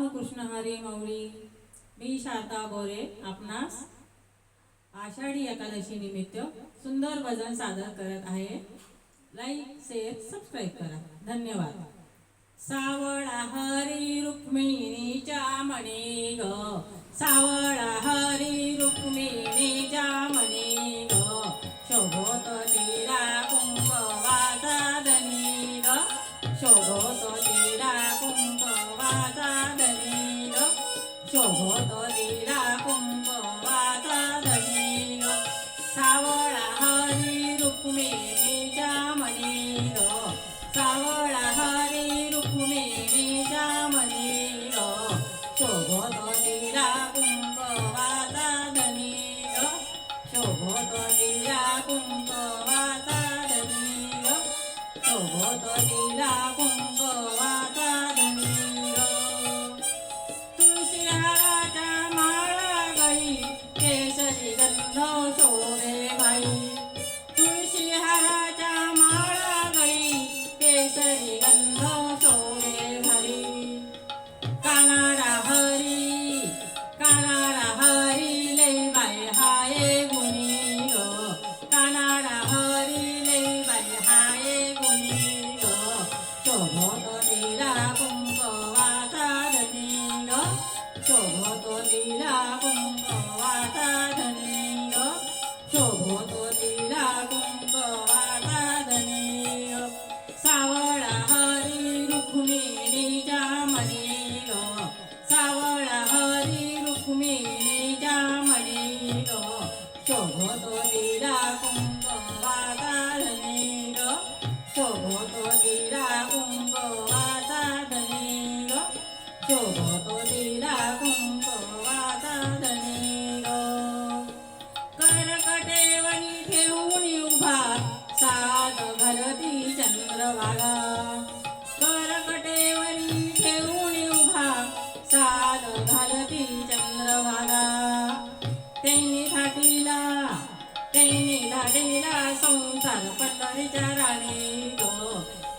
रामकृष्ण हरी मौली. मी शारदा बोरे आपणास आषाढी एकादशी निमित्त सुंदर भजन सादर करत आहे. लाईक शेअर सबस्क्राईब करा. धन्यवाद. सावळा हरी रुक्मिणीच्या म्हणे ग, सावळा हरी रुक्मिणीच्या म्हणे ग, शोभत तिला कुंकवाचा धनी ग, शोभत तिला कुंकवाचा धनी ग, शोभत तिला कुंकवाचा धनी ग. सावळा हरी रुक्मिणीच्या म्हणे ग, सावळा हरी रुक्मिणीच्या म्हणे ग, शोभत तिला कुंकवाचा धनी ग, शोभत तिला कुंकवाचा धनी ग, शोभत तिला कुंकवाचा धनी ग. तुळशी हाराच्या माळा गई, केसरी गंध शोभे भाई, तुळशी हाराच्या माळा गई, केसरी गंध शोभे भाई. कानाडा हरी, कानाडा हरी लई बाई हाय गुणी ग, कानाडा हरी लई बाई हाय गुणी ग, शोभत तिला कुंकवाचा धनी ग, शोभत तिला कुंकवाचा धनी ग, शोभत तिला कुंकवाचा धनी ग. सावळा हरी रुक्मिणीच्या म्हणे ग, सावळा हरी रुक्मिणीच्या म्हणे ग, शोभत तिला कुंकवाचा धनी ग, शोभत तिला कुंकवाचा धनी ग, शोभत तिला कुंकवाचा धनी ग. करकटेवणी ठेवून उभा साज घालती चंद्रभागा, करकटेवणी ठेवून उभा साज घालती चंद्रभागा. त्यांनी थाटीला, त्यांनी थाटीला संसार पंढरीच्या राणी ग,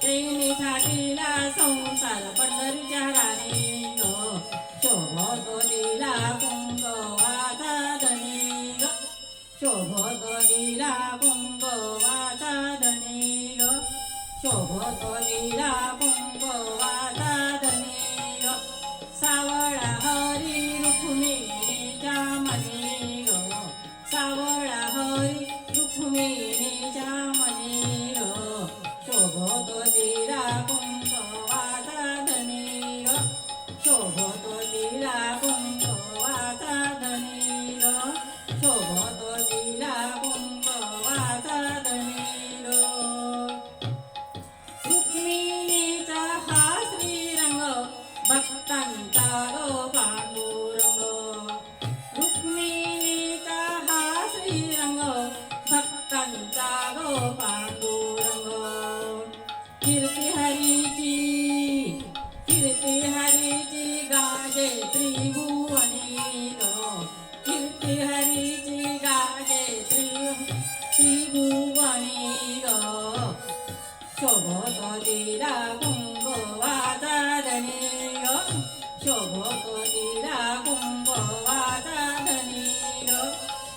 त्यांनी थाटीला संसार पंढरीच्या राणी ग, शोभत तिला कुंकवाचा धनी ग, शोभत तिला कुंकवाचा धनी ग, शोभत तिला कुंकवाचा धनी ग. सावळा हरी रुक्मिणीच्या म्हणे ग, सावळा हरी रुक्मिणीच्या म्हणे ग, शोभत तिला कुंकवाचा धनी ग, शोभत तिला कुंकवाचा धनी ग, शोभत तिला कुंकवाचा धनी ग. रुक्मिणीचा हा श्रीरंग भक्तांचा ग पांडुरंग, रुक्मिणीचा हा श्रीरंग भक्तांचा ग पांडुरंग. कीर्ती हरीची, कीर्ती हरीची गाजे त्रिभुवनी ग, कीर्ती हरीची गाजे त्रिभुवनी ग, शोभत तिला कुंकवाचा धनी ग, शोभत तिला कुंकवाचा धनी ग,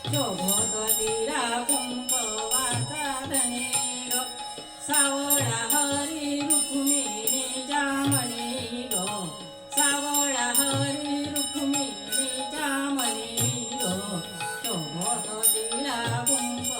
शोभत तिला कुंकवाचा धनी ग. सावळा हरी रुक्मिणीच्या म्हणे ग, सावळा हरी रुक्मिणीच्या म्हणे ग, शोभत तिला कुंकवाचा